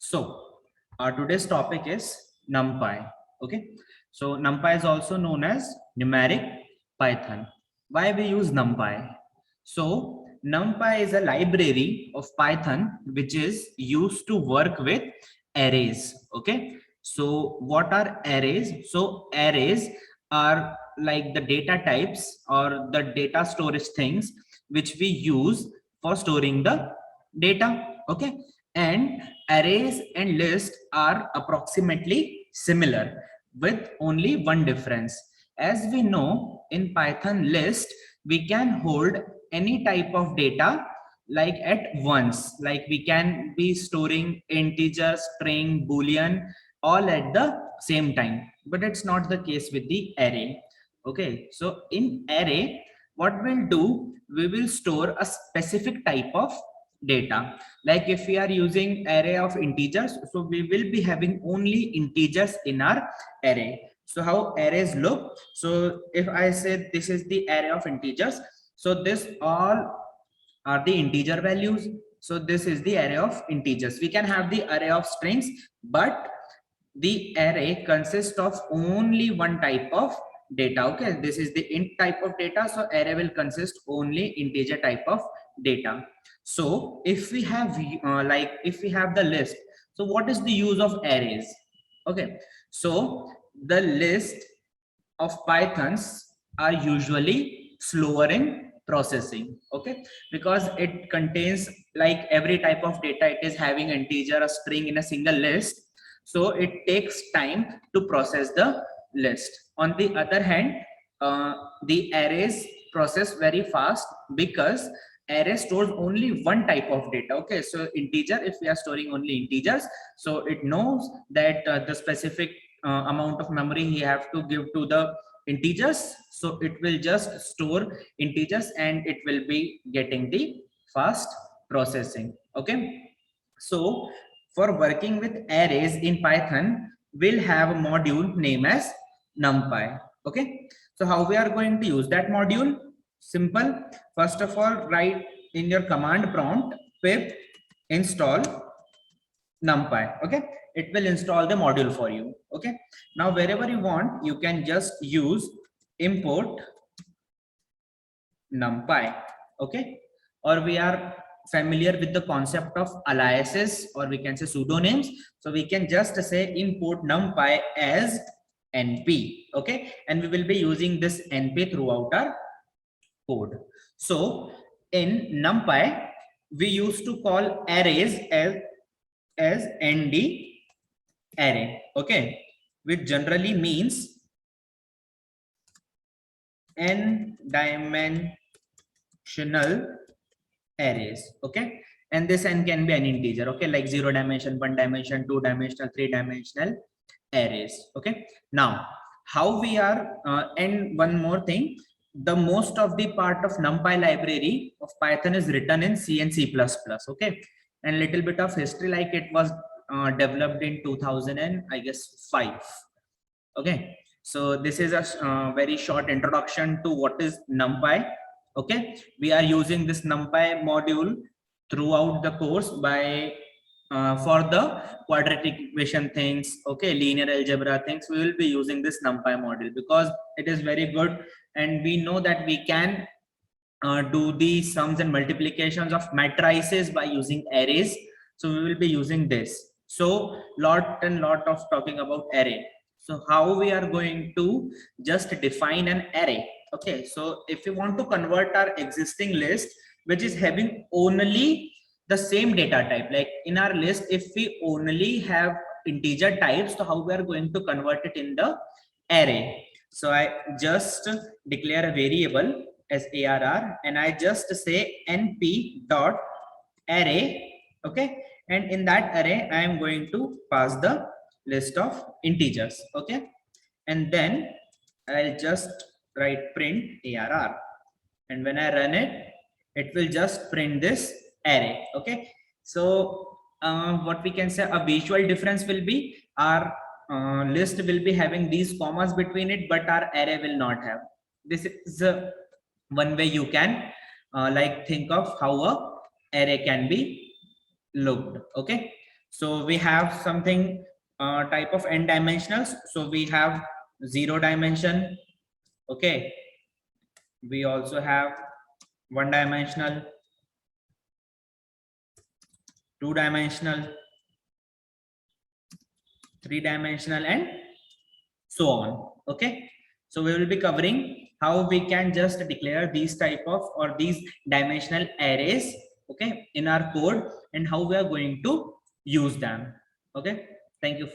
So today's topic is NumPy. Okay, so NumPy is also known as numeric Python. Why we use NumPy? So NumPy is a library of Python which is used to work with arrays. Okay, so what are arrays? So arrays are like the data types or the data storage things which we use for storing the data. Okay, and arrays and lists are approximately similar with only one difference. As we know, in Python list, we can hold any type of data like at once, like we can be storing integer, string, boolean all at the same time, but it's not the case with the array. Okay, so in array, what we'll do, we will store a specific type of data. Like if we are using array of integers, so we will be having only integers in our array. So how arrays look? So if I say this is the array of integers, so this all are the integer values. So this is the array of integers. We can have the array of strings, but the array consists of only one type of data. Okay, this is the int type of data, so array will consist only integer type of data. So if we have if we have the list, so what is the use of arrays? Okay, so the list of pythons are usually slower in processing. Okay, because it contains like every type of data, it is having integer, a string in a single list, so it takes time to process the list. On the other hand, the arrays process very fast because array stores only one type of data. Okay, so integer, if we are storing only integers, so it knows that the specific amount of memory he have to give to the integers, so it will just store integers and it will be getting the fast processing. Okay, so for working with arrays in Python, we'll have a module named as NumPy. Okay, so how we are going to use that module? Simple. First of all, write in your command prompt pip install NumPy. Okay, it will install the module for you. Okay, now wherever you want, you can just use import NumPy. Okay, or we are familiar with the concept of aliases, or we can say pseudonyms, so we can just say import NumPy as np. Okay, and we will be using this np throughout our code. So in NumPy, we used to call arrays as nd array. Okay, which generally means n dimensional arrays. Okay, and this n can be an integer. Okay, like 0 dimension, 1 dimension, 2 dimensional, 3 dimensional arrays. Okay, now how we are and one more thing, the most of the part of NumPy library of Python is written in C and C++. Okay, and little bit of history, like it was developed in 2000 and I guess 5. Okay, so this is a very short introduction to what is NumPy. Okay, we are using this NumPy module throughout the course by for the quadratic equation things, okay, linear algebra things, we will be using this NumPy module because it is very good, and we know that we can do the sums and multiplications of matrices by using arrays. So we will be using this. So lot of talking about array. So how we are going to just define an array? Okay, so if we want to convert our existing list, which is having only the same data type, like in our list, if we only have integer types, so how we are going to convert it in the array? So I just declare a variable as arr, and I just say np dot array. Okay, and in that array I am going to pass the list of integers. Okay, and then I'll just write print arr, and when I run it, it will just print this array. Okay, so what we can say, a visual difference will be our list will be having these commas between it, but our array will not have. This is one way you can like think of how a array can be looked. Okay, So we have something type of n dimensionals. So we have 0 dimension. Okay. We also have 1 dimensional, 2 dimensional, 3 dimensional, and so on. Okay. So we will be covering how we can just declare these type of or these dimensional arrays, okay, in our code, and how we are going to use them. Okay. Thank you.